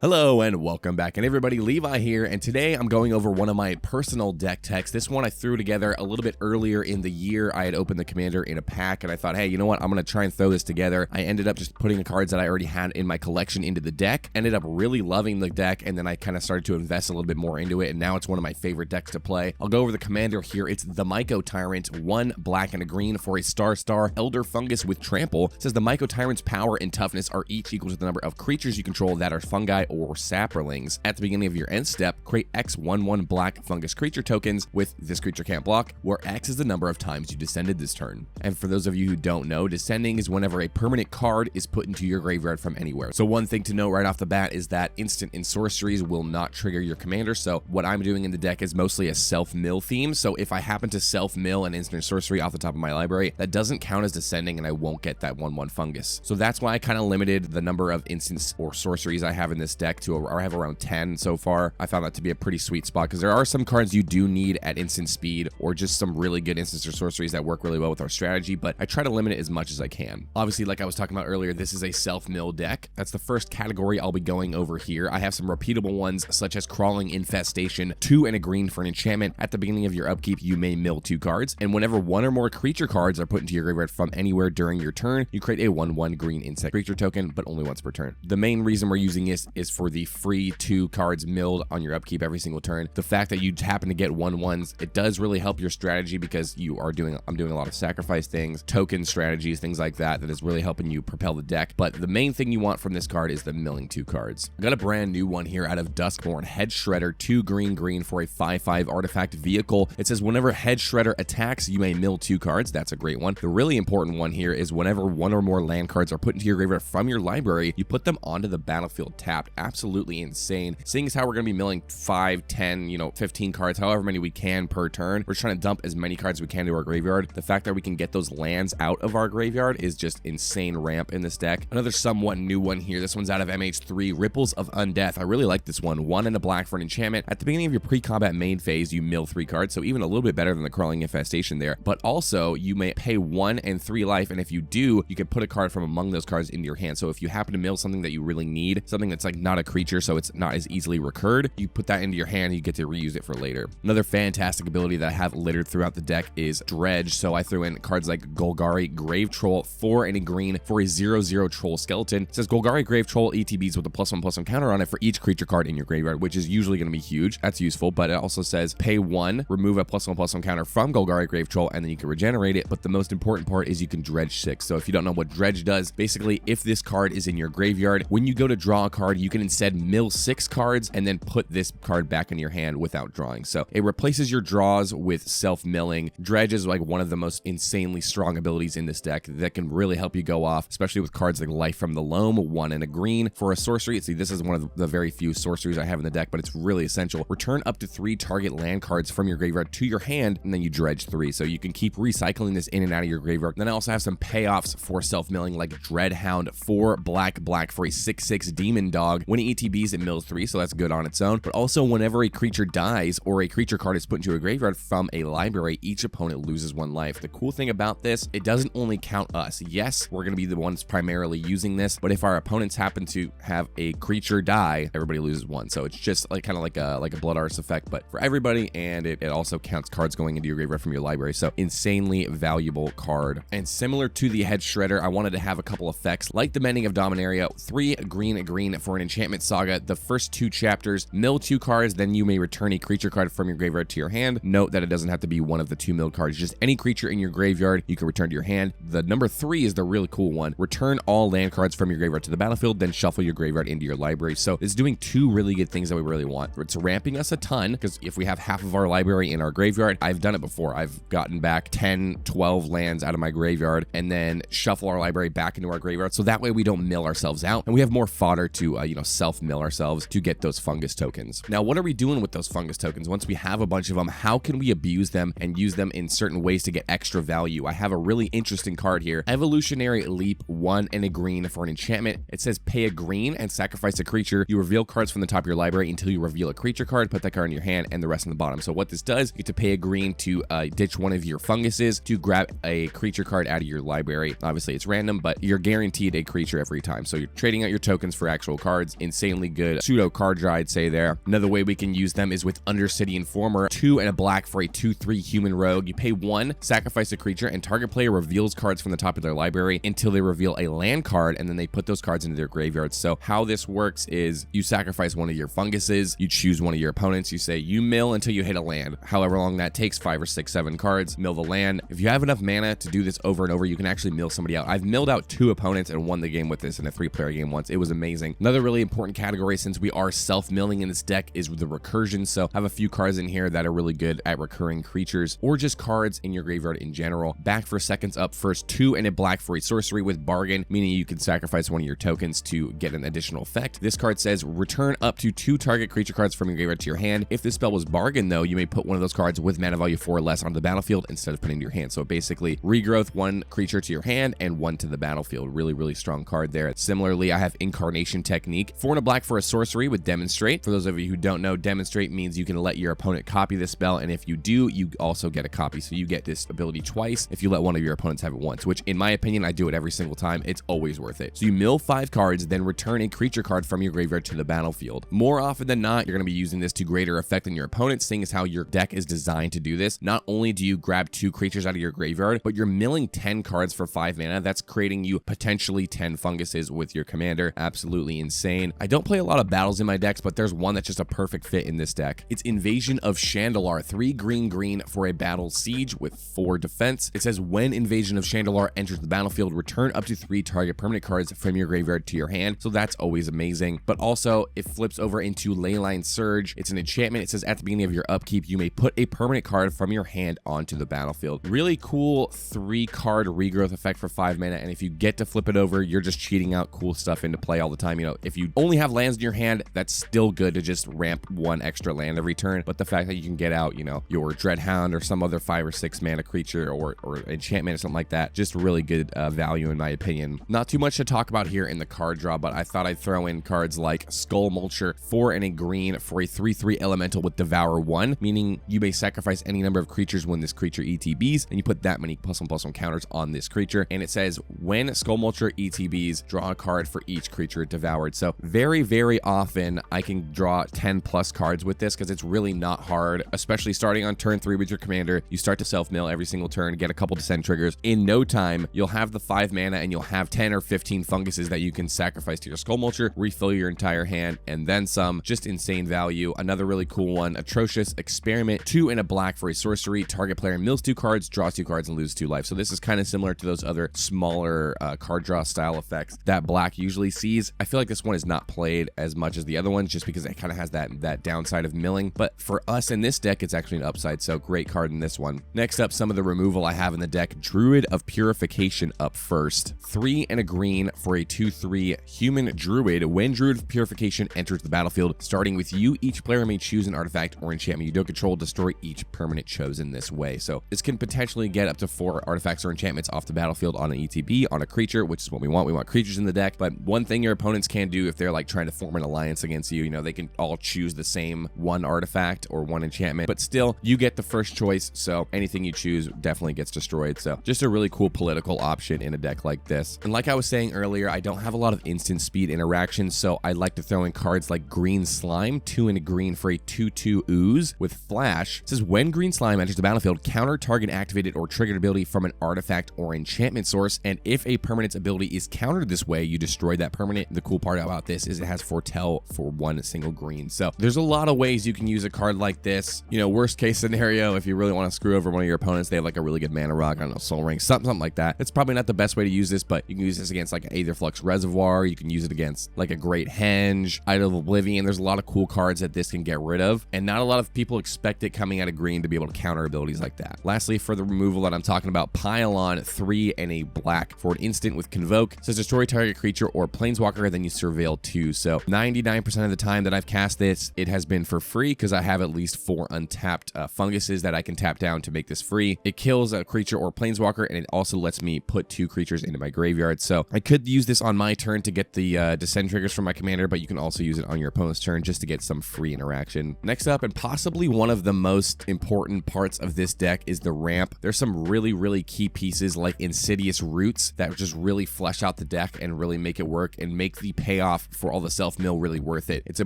Hello and welcome back, and everybody, Levi here, and today I'm going over one of my personal deck techs. This one I threw together a little bit earlier in the year. I had opened the commander in a pack and I thought, hey, you know what, I'm going to try and throw this together. I ended up just putting the cards that I already had in my collection into the deck, ended up really loving the deck, and then I kind of started to invest a little bit more into it, and now it's one of my favorite decks to play. I'll go over the commander here. It's the Mycotyrant, 1 black and a green for a star Elder Fungus with Trample. It says the Mycotyrant's power and toughness are each equal to the number of creatures you control that are fungi or saplings. At the beginning of your end step, create X 1/1 black fungus creature tokens with this creature can't block, where X is the number of times you descended this turn. And for those of you who don't know, descending is whenever a permanent card is put into your graveyard from anywhere. So one thing to note right off the bat is that instant and sorceries will not trigger your commander. So what I'm doing in the deck is mostly a self-mill theme. So if I happen to self-mill an instant sorcery off the top of my library, that doesn't count as descending and I won't get that 1/1 fungus. So that's why I kind of limited the number of instants or sorceries I have in this deck to, or I have around 10 so far. I found that to be a pretty sweet spot because there are some cards you do need at instant speed or just some really good instants or sorceries that work really well with our strategy, but I try to limit it as much as I can. Obviously, like I was talking about earlier, this is a self-mill deck. That's the first category I'll be going over here. I have some repeatable ones such as Crawling Infestation, 2 and a green for an enchantment. At the beginning of your upkeep, you may mill 2 cards, and whenever 1 or more creature cards are put into your graveyard from anywhere during your turn, you create a 1/1 green insect creature token, but only once per turn. The main reason we're using this is for the free 2 cards milled on your upkeep every single turn. The fact that you happen to get 1/1s, it does really help your strategy because I'm doing a lot of sacrifice things, token strategies, things like that is really helping you propel the deck. But the main thing you want from this card is the milling 2 cards. I got a brand new one here out of Duskborn, Head Shredder, 2 green for a 5/5 artifact vehicle. It says whenever Head Shredder attacks, you may mill 2 cards. That's a great one. The really important one here is whenever 1 or more land cards are put into your graveyard from your library, you put them onto the battlefield tapped. Absolutely insane. Seeing as how we're going to be milling 5, 10, 15 cards, however many we can per turn, we're trying to dump as many cards as we can to our graveyard. The fact that we can get those lands out of our graveyard is just insane ramp in this deck. Another somewhat new one here. This one's out of MH3, Ripples of Undeath. I really like this one. 1 and a black for an enchantment. At the beginning of your pre-combat main phase, you mill 3 cards, so even a little bit better than the Crawling Infestation there. But also, you may pay 1 and 3 life, and if you do, you can put a card from among those cards into your hand. So if you happen to mill something that you really need, something that's like not a creature, so it's not as easily recurred, you put that into your hand and you get to reuse it for later. Another fantastic ability that I have littered throughout the deck is Dredge. So I threw in cards like Golgari Grave Troll, 4 and a green for a 0/0 troll skeleton. It says Golgari Grave Troll ETBs with a +1/+1 counter on it for each creature card in your graveyard, which is usually going to be huge. That's useful, but it also says pay 1, remove a +1/+1 counter from Golgari Grave Troll, and then you can regenerate it. But the most important part is you can dredge 6. So if you don't know what Dredge does, basically if this card is in your graveyard, when you go to draw a card, you can instead mill 6 cards and then put this card back in your hand without drawing. So it replaces your draws with self-milling. Dredge is like one of the most insanely strong abilities in this deck that can really help you go off, especially with cards like Life from the Loam, 1 and a green for a sorcery. See, this is one of the very few sorceries I have in the deck, but it's really essential. Return up to 3 target land cards from your graveyard to your hand, and then you dredge 3. So you can keep recycling this in and out of your graveyard. Then I also have some payoffs for self-milling, like Dreadhound, 4 black for a 6/6 demon dog. When it ETBs, it mills 3, so that's good on its own. But also, whenever a creature dies or a creature card is put into a graveyard from a library, each opponent loses 1 life. The cool thing about this, it doesn't only count us. Yes, we're going to be the ones primarily using this, but if our opponents happen to have a creature die, everybody loses 1. So it's just like kind of like a Blood Artist effect, but for everybody, and it also counts cards going into your graveyard from your library. So insanely valuable card. And similar to the Head Shredder, I wanted to have a couple effects like the Mending of Dominaria, 3 green for an enchantment saga. The first 2 chapters, mill 2 cards, then you may return a creature card from your graveyard to your hand. Note that it doesn't have to be one of the 2 milled cards, just any creature in your graveyard you can return to your hand. The number 3 is the really cool one. Return all land cards from your graveyard to the battlefield, then shuffle your graveyard into your library. So it's doing 2 really good things that we really want. It's ramping us a ton, because if we have half of our library in our graveyard, I've done it before. I've gotten back 10, 12 lands out of my graveyard and then shuffle our library back into our graveyard. So that way we don't mill ourselves out and we have more fodder to, self-mill ourselves to get those fungus tokens. Now, what are we doing with those fungus tokens? Once we have a bunch of them, how can we abuse them and use them in certain ways to get extra value? I have a really interesting card here. Evolutionary Leap, 1 and a green for an enchantment. It says pay a green and sacrifice a creature. You reveal cards from the top of your library until you reveal a creature card, put that card in your hand, and the rest on the bottom. So what this does, you get to pay a green to ditch one of your funguses to grab a creature card out of your library. Obviously, it's random, but you're guaranteed a creature every time. So you're trading out your tokens for actual cards. cards. Insanely good pseudo card draw, I'd say there. Another way we can use them is with Undercity Informer. 2 and a black for a 2/3 human rogue. You pay 1, sacrifice a creature, and target player reveals cards from the top of their library until they reveal a land card, and then they put those cards into their graveyard. So how this works is you sacrifice one of your funguses, you choose one of your opponents, you say you mill until you hit a land. However long that takes, 5 or 6, 7 cards, mill the land. If you have enough mana to do this over and over, you can actually mill somebody out. I've milled out 2 opponents and won the game with this in a 3-player game once. It was amazing. Another really important category, since we are self-milling in this deck, is the recursion. So I have a few cards in here that are really good at recurring creatures, or just cards in your graveyard in general. Back for seconds, up first. 2 and a black for a sorcery with bargain, meaning you can sacrifice one of your tokens to get an additional effect. This card says return up to 2 target creature cards from your graveyard to your hand. If the spell was bargain, though, you may put one of those cards with mana value 4 or less onto the battlefield instead of putting it in your hand. So basically, regrowth 1 creature to your hand and 1 to the battlefield. Really, really strong card there. Similarly, I have Incarnation Technique. 4 and a black for a sorcery with Demonstrate. For those of you who don't know, Demonstrate means you can let your opponent copy this spell, and if you do, you also get a copy. So you get this ability twice if you let one of your opponents have it once, which in my opinion, I do it every single time. It's always worth it. So you mill 5 cards, then return a creature card from your graveyard to the battlefield. More often than not, you're going to be using this to greater effect than your opponent, seeing as how your deck is designed to do this. Not only do you grab 2 creatures out of your graveyard, but you're milling 10 cards for 5 mana. That's creating you potentially 10 funguses with your commander. Absolutely insane. I don't play a lot of battles in my decks, but there's one that's just a perfect fit in this deck. It's Invasion of Chandalar. 3 green for a battle siege with 4 defense. It says when Invasion of Chandalar enters the battlefield, return up to 3 target permanent cards from your graveyard to your hand. So that's always amazing. But also, it flips over into Leyline Surge. It's an enchantment. It says at the beginning of your upkeep, you may put a permanent card from your hand onto the battlefield. Really cool 3-card regrowth effect for 5 mana. And if you get to flip it over, you're just cheating out cool stuff into play all the time. You know, if you only have lands in your hand, that's still good to just ramp 1 extra land every turn. But the fact that you can get out, you know, your Dreadhound or some other 5 or 6 mana creature or enchantment or something like that, just really good value in my opinion. Not too much to talk about here in the card draw, but I thought I'd throw in cards like Skull Mulcher, 4 and a green for a 3/3 elemental with Devour 1, meaning you may sacrifice any number of creatures when this creature ETBs, and you put that many +1/+1 counters on this creature. And it says when Skull Mulcher ETBs, draw a card for each creature devoured. So very, very often I can draw 10+ cards with this because it's really not hard, especially starting on turn 3 with your commander. You start to self-mill every single turn, get a couple descent triggers. In no time, you'll have the 5 mana and you'll have 10 or 15 funguses that you can sacrifice to your Skull Mulcher, refill your entire hand, and then some. Just insane value. Another really cool one, Atrocious Experiment. 2 and a black for a sorcery. Target player mills 2 cards, draws 2 cards, and loses 2 life. So this is kind of similar to those other smaller card draw style effects that black usually sees. I feel like this one is not played as much as the other ones just because it kind of has that downside of milling. But for us in this deck, it's actually an upside. So great card in this one. Next up, some of the removal I have in the deck. Druid of Purification up first. 3 and a green for a 2/3 human druid. When Druid of Purification enters the battlefield, starting with you, each player may choose an artifact or enchantment you don't control, destroy each permanent chosen this way. So this can potentially get up to 4 artifacts or enchantments off the battlefield on an ETB, on a creature, which is what we want. We want creatures in the deck. But one thing your opponents can do if they're like trying to form an alliance against you, you know, they can all choose the same 1 artifact or 1 enchantment, but still you get the first choice. So anything you choose definitely gets destroyed. So just a really cool political option in a deck like this. And like I was saying earlier, I don't have a lot of instant speed interactions, so I like to throw in cards like Green Slime. 2 and a green for a 2/2 ooze with flash. It says when Green Slime enters the battlefield, counter target activated or triggered ability from an artifact or enchantment source, and if a permanent's ability is countered this way, you destroy that permanent. The cool part about this is it has foretell for 1 single green. So there's a lot of ways you can use a card like this. You know, worst case scenario, if you really want to screw over one of your opponents, they have like a really good mana rock, I don't know, Soul Ring, something like that. It's probably not the best way to use this, but you can use this against like an Aetherflux Reservoir. You can use it against like a Great Henge, Idol of Oblivion. There's a lot of cool cards that this can get rid of, and not a lot of people expect it coming out of green to be able to counter abilities like that. Lastly, for the removal that I'm talking about, Pylon. 3 and a black for an instant with Convoke. It says destroy target creature or planeswalker, then you surveil 2. So 99% of the time that I've cast this, it has been for free because I have at least 4 untapped funguses that I can tap down to make this free. It kills a creature or planeswalker, and it also lets me put 2 creatures into my graveyard. So I could use this on my turn to get the descend triggers from my commander, but you can also use it on your opponent's turn just to get some free interaction. Next up, and possibly one of the most important parts of this deck, is the ramp. There's some really, really key pieces like Insidious Roots that just really flesh out the deck and really make it work and make the payoffs payoff for all the self-mill really worth it. It's a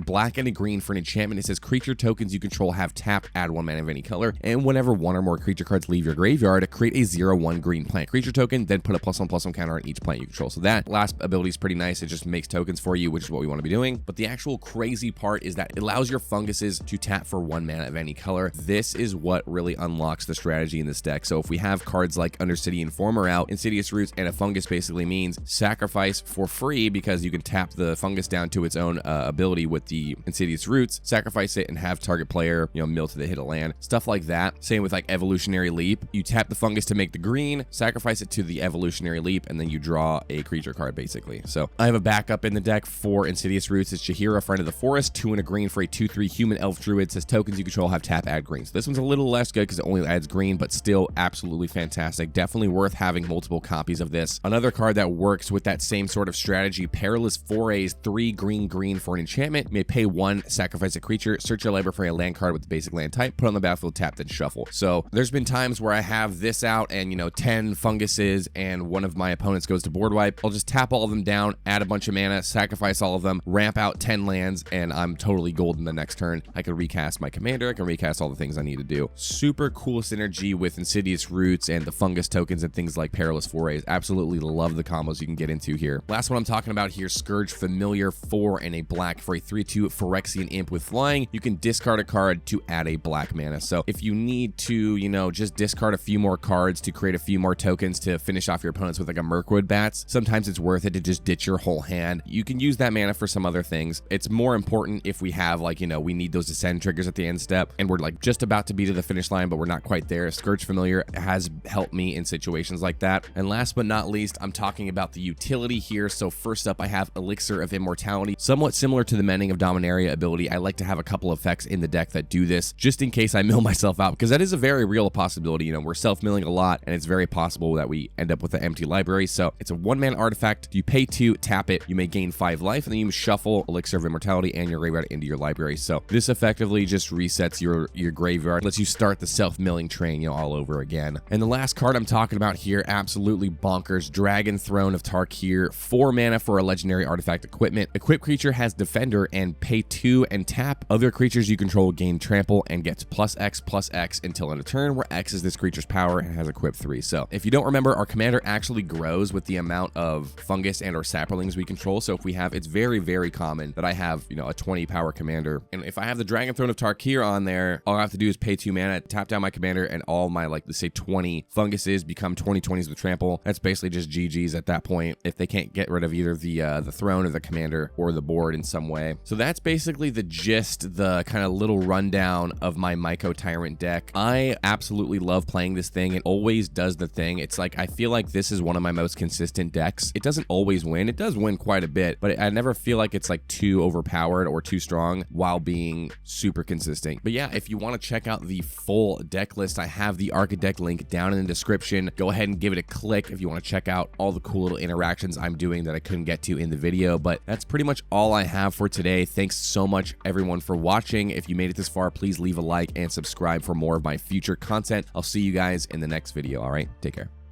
black and a green for an enchantment. It says creature tokens you control have tap, add 1 mana of any color, and whenever 1 or more creature cards leave your graveyard, create a 0/1 green plant creature token, then put a +1/+1 counter on each plant you control. So that last ability is pretty nice. It just makes tokens for you, which is what we want to be doing. But the actual crazy part is that it allows your funguses to tap for 1 mana of any color. This is what really unlocks the strategy in this deck. So if we have cards like Undercity Informer out, Insidious Roots and a fungus basically means sacrifice for free because you can tap the fungus down to its own ability with the Insidious Roots, sacrifice it and have target player, mill to the hit a land, stuff like that. Same with like Evolutionary Leap. You tap the fungus to make the green, sacrifice it to the Evolutionary Leap, and then you draw a creature card basically. So I have a backup in the deck for Insidious Roots. It's Shahira, Friend of the Forest, 2 and a green for a 2/3 human elf druid. Says tokens you control have tap, add green. So this one's a little less good because it only adds green, but still absolutely fantastic. Definitely worth having multiple copies of this. Another card that works with that same sort of strategy, Perilous Forays, 3 green for an enchantment. You may pay 1, sacrifice a creature, search your library for a land card with the basic land type, put on the battlefield, tap, then shuffle. So there's been times where I have this out and 10 funguses and one of my opponents goes to board wipe. I'll just tap all of them down, add a bunch of mana, sacrifice all of them, ramp out 10 lands, and I'm totally golden the next turn. I can recast my commander, I can recast all the things I need to do. Super cool synergy with Insidious Roots and the fungus tokens and things like Perilous Forays. Absolutely love the combos you can get into here. Last one I'm talking about here, Scourge Familiar, 4 and a black for a 3/2 Phyrexian Imp with flying. You can discard a card to add a black mana. So if you need to, just discard a few more cards to create a few more tokens to finish off your opponents with like a Mirkwood Bats, sometimes it's worth it to just ditch your whole hand. You can use that mana for some other things. It's more important if we have like, we need those Descend triggers at the end step and we're like just about to be to the finish line, but we're not quite there. Scourge Familiar has helped me in situations like that. And last but not least, I'm talking about the utility here. So first up, I have Elixir of Immortality, somewhat similar to the Mending of Dominaria ability. I like to have a couple effects in the deck that do this just in case I mill myself out, because that is a very real possibility. We're self-milling a lot and it's very possible that we end up with an empty library. So it's a 1-mana artifact. You pay 2, tap it, you may gain 5 life, and then you shuffle Elixir of Immortality and your graveyard into your library. So this effectively just resets your graveyard, lets you start the self-milling train, all over again. And the last card I'm talking about here, absolutely bonkers, Dragon Throne of Tarkir, 4 mana for a legendary artifact equipment. Equipped creature has Defender and pay 2 and tap. Other creatures you control gain trample and gets +X/+X until end of turn, where X is this creature's power and has equipped 3. So if you don't remember, our commander actually grows with the amount of fungus and or saplings we control. So if we have, it's very, very common that I have, a 20 power commander. And if I have the Dragon Throne of Tarkir on there, all I have to do is pay 2 mana, tap down my commander, and all my, let's say 20 funguses become 20/20s with trample. That's basically just GG's at that point if they can't get rid of either the throne or the commander or the board in some way. So that's basically the gist, the kind of little rundown of my Mycotyrant deck. I absolutely love playing this thing. It always does the thing. It's like, I feel like this is one of my most consistent decks. It doesn't always win. It does win quite a bit, but I never feel like it's like too overpowered or too strong while being super consistent. But yeah, if you want to check out the full deck list, I have the Architect link down in the description. Go ahead and give it a click if you want to check out all the cool little interactions I'm doing that I couldn't get to in the video. But that's pretty much all I have for today. Thanks so much everyone for watching. If you made it this far, please leave a like and subscribe for more of my future content. I'll see you guys in the next video. All right, take care.